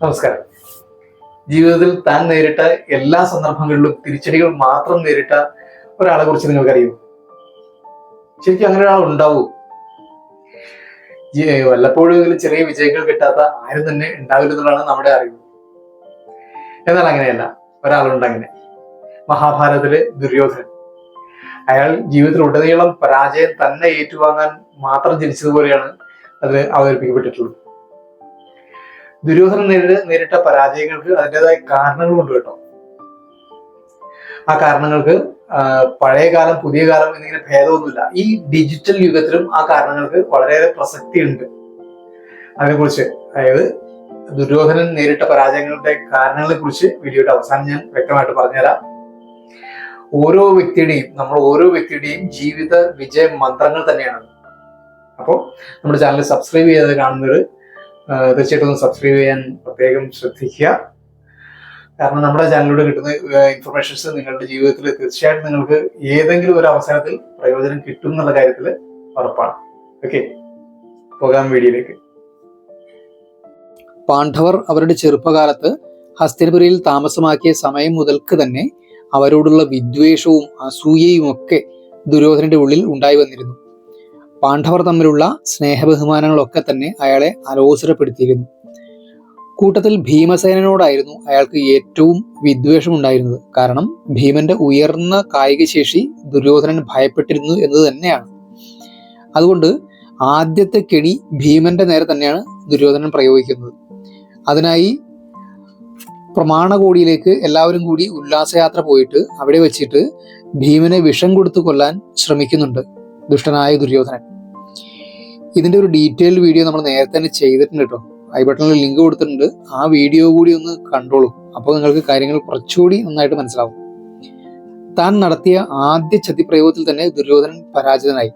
നമസ്കാരം. ജീവിതത്തിൽ താൻ നേരിട്ട എല്ലാ സന്ദർഭങ്ങളിലും തിരിച്ചടികൾ മാത്രം നേരിട്ട ഒരാളെ കുറിച്ച് നിങ്ങൾക്കറിയോ? ശരിക്കും അങ്ങനെ ഒരാൾ ഉണ്ടാവൂ? വല്ലപ്പോഴും ചെറിയ വിജയങ്ങൾ കിട്ടാത്ത ആരും തന്നെ ഉണ്ടാവില്ലെന്നുള്ളതാണ് നമ്മുടെ അറിവ്. എന്നാൽ അങ്ങനെയല്ല, ഒരാളുണ്ട് അങ്ങനെ. മഹാഭാരതത്തിലെ ദുര്യോധനൻ. അയാൾ ജീവിതത്തിൽ ഉടനീളം പരാജയം തന്നെ ഏറ്റുവാങ്ങാൻ മാത്രം ജനിച്ചതുപോലെയാണ് അത് അവതരിപ്പിക്കപ്പെട്ടിട്ടുള്ളത്. ദുര്യോധനൻ നേരിട്ട പരാജയങ്ങൾക്ക് അതിൻ്റെതായ കാരണങ്ങളുണ്ട് കേട്ടോ. ആ കാരണങ്ങൾക്ക് പഴയ കാലം പുതിയ കാലം എന്നിങ്ങനെ ഭേദമൊന്നുമില്ല. ഈ ഡിജിറ്റൽ യുഗത്തിലും ആ കാരണങ്ങൾക്ക് വളരെയേറെ പ്രസക്തി ഉണ്ട്. അതിനെക്കുറിച്ച്, അതായത് ദുര്യോധനൻ നേരിട്ട പരാജയങ്ങളുടെ കാരണങ്ങളെ കുറിച്ച് വീഡിയോയുടെ അവസാനം ഞാൻ വ്യക്തമായിട്ട് പറഞ്ഞുതരാം. നമ്മൾ ഓരോ വ്യക്തിയുടെയും ജീവിത വിജയ മന്ത്രങ്ങൾ തന്നെയാണ്. അപ്പോൾ നമ്മുടെ ചാനൽ സബ്സ്ക്രൈബ് ചെയ്യാതെ കാണുന്നവർ തീർച്ചയായിട്ടും ഒന്ന് സബ്സ്ക്രൈബ് ചെയ്യാൻ പ്രത്യേകം ശ്രദ്ധിക്കുക. കാരണം നമ്മുടെ ചാനലിലൂടെ കിട്ടുന്ന ഇൻഫർമേഷൻസ് നിങ്ങളുടെ ജീവിതത്തിൽ തീർച്ചയായിട്ടും നിങ്ങൾക്ക് ഏതെങ്കിലും ഒരു അവസരത്തിൽ പ്രയോജനം കിട്ടും എന്നുള്ള കാര്യത്തിൽ ഉറപ്പാണ്. ഓക്കെ, പോകാം വീഡിയോയിലേക്ക്. പാണ്ഡവർ അവരുടെ ചെറുപ്പകാലത്ത് ഹസ്തിനപുരിയിൽ താമസമാക്കിയ സമയം മുതൽക്ക് തന്നെ അവരോടുള്ള വിദ്വേഷവും അസൂയയും ഒക്കെ ദുര്യോധനന്റെ ഉള്ളിൽ ഉണ്ടായി വന്നിരുന്നു. പാണ്ഡവർ തമ്മിലുള്ള സ്നേഹബഹുമാനങ്ങളൊക്കെ തന്നെ അയാളെ അലോസരപ്പെടുത്തിയിരുന്നു. കൂട്ടത്തിൽ ഭീമസേനോടായിരുന്നു അയാൾക്ക് ഏറ്റവും വിദ്വേഷം ഉണ്ടായിരുന്നത്. കാരണം ഭീമന്റെ ഉയർന്ന കായിക ശേഷി ദുര്യോധനൻ ഭയപ്പെട്ടിരുന്നു എന്നത് തന്നെയാണ്. അതുകൊണ്ട് ആദ്യത്തെ കെണി ഭീമന്റെ നേരെ തന്നെയാണ് ദുര്യോധനൻ പ്രയോഗിക്കുന്നത്. അതിനായി പ്രമാണകോടിയിലേക്ക് എല്ലാവരും കൂടി ഉല്ലാസയാത്ര പോയിട്ട് അവിടെ വെച്ചിട്ട് ഭീമനെ വിഷം കൊടുത്തു കൊല്ലാൻ ശ്രമിക്കുന്നുണ്ട് ദുഷ്ടനായ ദുര്യോധനൻ. ഇതിന്റെ ഒരു ഡീറ്റെയിൽഡ് വീഡിയോ നമ്മൾ നേരത്തെ തന്നെ ചെയ്തിട്ടുണ്ട് കേട്ടോ. ഐ ബട്ടണിൽ ലിങ്ക് കൊടുത്തിട്ടുണ്ട്. ആ വീഡിയോ കൂടി ഒന്ന് കണ്ടോളൂ. അപ്പോൾ നിങ്ങൾക്ക് കാര്യങ്ങൾ കുറച്ചുകൂടി നന്നായിട്ട് മനസ്സിലാവും. താൻ നടത്തിയ ആദ്യ ചതിപ്രയോഗത്തിൽ തന്നെ ദുര്യോധനൻ പരാജിതനായി.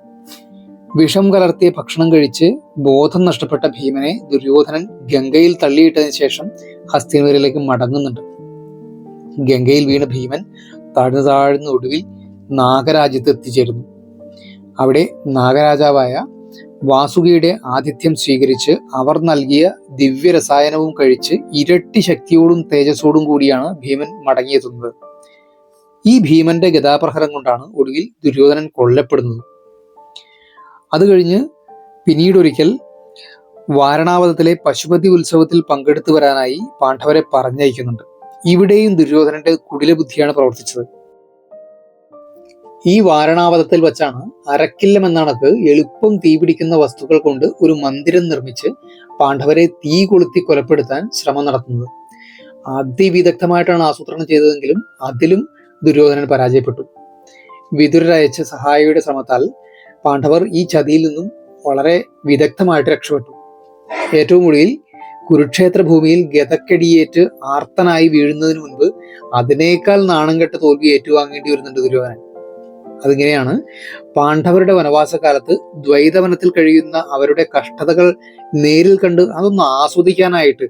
വിഷം കലർത്തിയ ഭക്ഷണം കഴിച്ച് ബോധം നഷ്ടപ്പെട്ട ഭീമനെ ദുര്യോധനൻ ഗംഗയിൽ തള്ളിയിട്ടതിന് ശേഷം ഹസ്തിനപുരിയിലേക്ക് മടങ്ങുന്നുണ്ട്. ഗംഗയിൽ വീണ ഭീമൻ താഴ്ന്ന ഒടുവിൽ നാഗരാജ്യത്ത് എത്തിച്ചേരുന്നു. അവിടെ നാഗരാജാവായ വാസുകിയുടെ ആതിഥ്യം സ്വീകരിച്ച് അവർ നൽകിയ ദിവ്യരസായനവും കഴിച്ച് ഇരട്ടി ശക്തിയോടും തേജസ്സോടും കൂടിയാണ് ഭീമൻ മടങ്ങിയെത്തുന്നത്. ഈ ഭീമന്റെ ഗദാപ്രഹരം കൊണ്ടാണ് ഒടുവിൽ ദുര്യോധനൻ കൊല്ലപ്പെടുന്നത്. അത് കഴിഞ്ഞ് പിന്നീടൊരിക്കൽ വാരണാവതത്തിലെ പശുപതി ഉത്സവത്തിൽ പങ്കെടുത്തു വരാനായി പാണ്ഡവരെ പറഞ്ഞയക്കുന്നുണ്ട്. ഇവിടെയും ദുര്യോധനന്റെ കുടില ബുദ്ധിയാണ് പ്രവർത്തിച്ചത്. ഈ വാരണാവതത്തിൽ വച്ചാണ് അരക്കില്ലം എന്നണക്ക് എളുപ്പം തീപിടിക്കുന്ന വസ്തുക്കൾ കൊണ്ട് ഒരു മന്ദിരം നിർമ്മിച്ച് പാണ്ഡവരെ തീ കൊളുത്തി കൊലപ്പെടുത്താൻ ശ്രമം നടത്തുന്നത്. അതിവിദഗ്ധമായിട്ടാണ് ആസൂത്രണം ചെയ്തതെങ്കിലും അതിലും ദുര്യോധനൻ പരാജയപ്പെട്ടു. വിതുരയച്ച സഹായിയുടെ ശ്രമത്താൽ പാണ്ഡവർ ഈ ചതിയിൽ നിന്നും വളരെ വിദഗ്ധമായിട്ട് രക്ഷപ്പെട്ടു. ഏറ്റവും ഒടുവിൽ കുരുക്ഷേത്ര ഭൂമിയിൽ ഗതക്കടിയേറ്റ് ആർത്തനായി വീഴുന്നതിന് മുൻപ് അതിനേക്കാൾ നാണം കെട്ട തോൽവി ഏറ്റുവാങ്ങേണ്ടി വരുന്നുണ്ട് ദുര്യോധനൻ. അതിങ്ങനെയാണ്. പാണ്ഡവരുടെ വനവാസകാലത്ത് ദ്വൈതവനത്തിൽ കഴിയുന്ന അവരുടെ കഷ്ടതകൾ നേരിൽ കണ്ട് അതൊന്ന് ആസ്വദിക്കാനായിട്ട്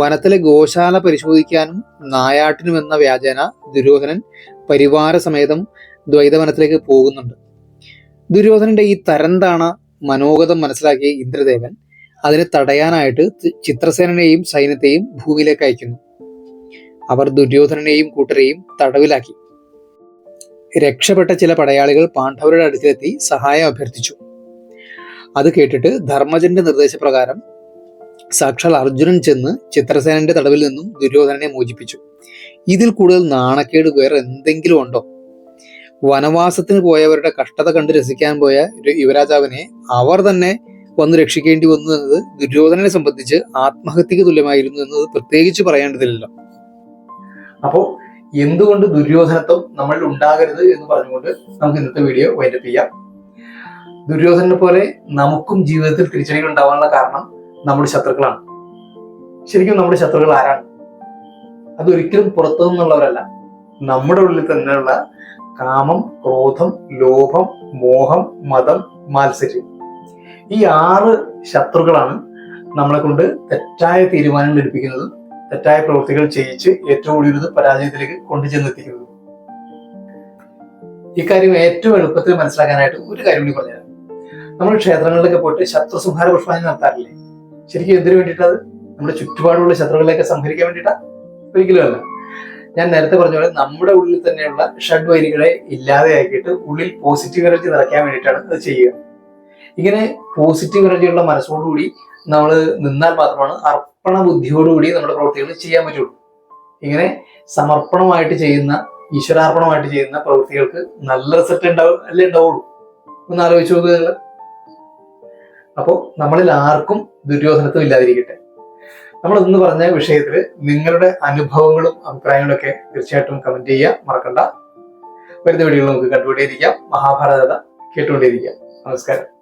വനത്തിലെ ഗോശാല പരിശോധിക്കാനും നായാട്ടിനും എന്ന വ്യാജേന ദുര്യോധനൻ പരിവാര സമേതം ദ്വൈതവനത്തിലേക്ക് പോകുന്നുണ്ട്. ദുര്യോധനന്റെ ഈ തരംതാണ മനോഗതം മനസ്സിലാക്കിയ ഇന്ദ്രദേവൻ അതിനെ തടയാനായിട്ട് ചിത്രസേനനെയും സൈന്യത്തെയും ഭൂമിയിലേക്ക് അയക്കുന്നു. അവർ ദുര്യോധനനെയും കൂട്ടരെയും തടവിലാക്കി. രക്ഷപ്പെട്ട ചില പടയാളികൾ പാണ്ഡവരുടെ അടുത്തിലെത്തി സഹായം അഭ്യർത്ഥിച്ചു. അത് കേട്ടിട്ട് ധർമ്മജന്റെ നിർദ്ദേശപ്രകാരം സാക്ഷാൽ അർജുനൻ ചെന്ന് ചിത്രസേനന്റെ തടവിൽ നിന്നും ദുര്യോധനനെ മോചിപ്പിച്ചു. ഇതിൽ കൂടുതൽ നാണക്കേട് വേറെ എന്തെങ്കിലും ഉണ്ടോ? വനവാസത്തിന് പോയവരുടെ കഷ്ടത കണ്ട് രസിക്കാൻ പോയ യുവരാജാവിനെ അവർ തന്നെ വന്ന് രക്ഷിക്കേണ്ടി വന്നു എന്നത് ദുര്യോധനനെ സംബന്ധിച്ച് ആത്മഹത്യക്ക് തുല്യമായിരുന്നു എന്നത് പ്രത്യേകിച്ച് പറയേണ്ടതില്ലല്ലോ. അപ്പോ എന്തുകൊണ്ട് ദുര്യോധനത്വം നമ്മൾ ഉണ്ടാകരുത് എന്ന് പറഞ്ഞുകൊണ്ട് നമുക്ക് ഇന്നത്തെ വീഡിയോ വൈൻഡപ്പ് ചെയ്യാം. ദുര്യോധനെ പോലെ നമുക്കും ജീവിതത്തിൽ തിരിച്ചടികൾ ഉണ്ടാവാനുള്ള കാരണം നമ്മുടെ ശത്രുക്കളാണ്. ശരിക്കും നമ്മുടെ ശത്രുക്കൾ ആരാണ്? അതൊരിക്കലും പുറത്തു നിന്നുള്ളവരല്ല. നമ്മുടെ ഉള്ളിൽ തന്നെയുള്ള കാമം, ക്രോധം, ലോഭം, മോഹം, മതം, മാത്സര്യം. ഈ 6 ശത്രുക്കളാണ് നമ്മളെ കൊണ്ട് തെറ്റായ തീരുമാനങ്ങൾ എടുപ്പിക്കുന്നതും തെറ്റായ പ്രവൃത്തികൾ ചെയ്യിച്ച് ഏറ്റവും കൂടുതൽ പരാജയത്തിലേക്ക് കൊണ്ടുചെന്നെത്തിക്കുന്നത്. ഇക്കാര്യം ഏറ്റവും എളുപ്പത്തിൽ മനസ്സിലാക്കാനായിട്ട് ഒരു കാര്യം കൂടി പറഞ്ഞുതരാം. നമ്മൾ ക്ഷേത്രങ്ങളിലൊക്കെ പോയിട്ട് ശത്രുസംഹാര പുഷ്പാഞ്ജലി നടത്താറില്ലേ? ശരിക്കും എന്തിനു വേണ്ടിയിട്ടത്? നമ്മുടെ ചുറ്റുപാടുള്ള ശത്രുക്കളെയൊക്കെ സംഹരിക്കാൻ വേണ്ടിയിട്ടാ? ഒരിക്കലും അല്ല. ഞാൻ നേരത്തെ പറഞ്ഞ പോലെ നമ്മുടെ ഉള്ളിൽ തന്നെയുള്ള ഷഡ്വൈരികളെ ഇല്ലാതെയാക്കിയിട്ട് ഉള്ളിൽ പോസിറ്റീവ് എനർജി നിറയ്ക്കാൻ വേണ്ടിയിട്ടാണ് അത് ചെയ്യുക. ഇങ്ങനെ പോസിറ്റീവ് എനർജിയുള്ള മനസ്സോടുകൂടി നമ്മൾ നിന്നാൽ മാത്രമാണ് അർപ്പണ ബുദ്ധിയോടുകൂടി നമ്മുടെ പ്രവൃത്തികൾ ചെയ്യാൻ പറ്റുള്ളൂ. ഇങ്ങനെ സമർപ്പണമായിട്ട് ചെയ്യുന്ന, ഈശ്വരാർപ്പണമായിട്ട് ചെയ്യുന്ന പ്രവൃത്തികൾക്ക് നല്ല റിസൾട്ട് ഉണ്ടാവുള്ളൂ. ഒന്ന് ആലോചിച്ച് നോക്കുക. അപ്പോൾ നമ്മളിൽ ആർക്കും ദുര്യോധനത്വം ഇല്ലാതിരിക്കട്ടെ. നമ്മൾ ഇന്ന് പറഞ്ഞ വിഷയത്തിൽ നിങ്ങളുടെ അനുഭവങ്ങളും അഭിപ്രായങ്ങളും ഒക്കെ തീർച്ചയായിട്ടും കമന്റ് ചെയ്യുക മറക്കണ്ട. വരുന്ന വീഡിയോകൾ നമുക്ക് കണ്ടുകൊണ്ടേയിരിക്കാം. മഹാഭാരത കേട്ടുകൊണ്ടേയിരിക്കാം. നമസ്കാരം.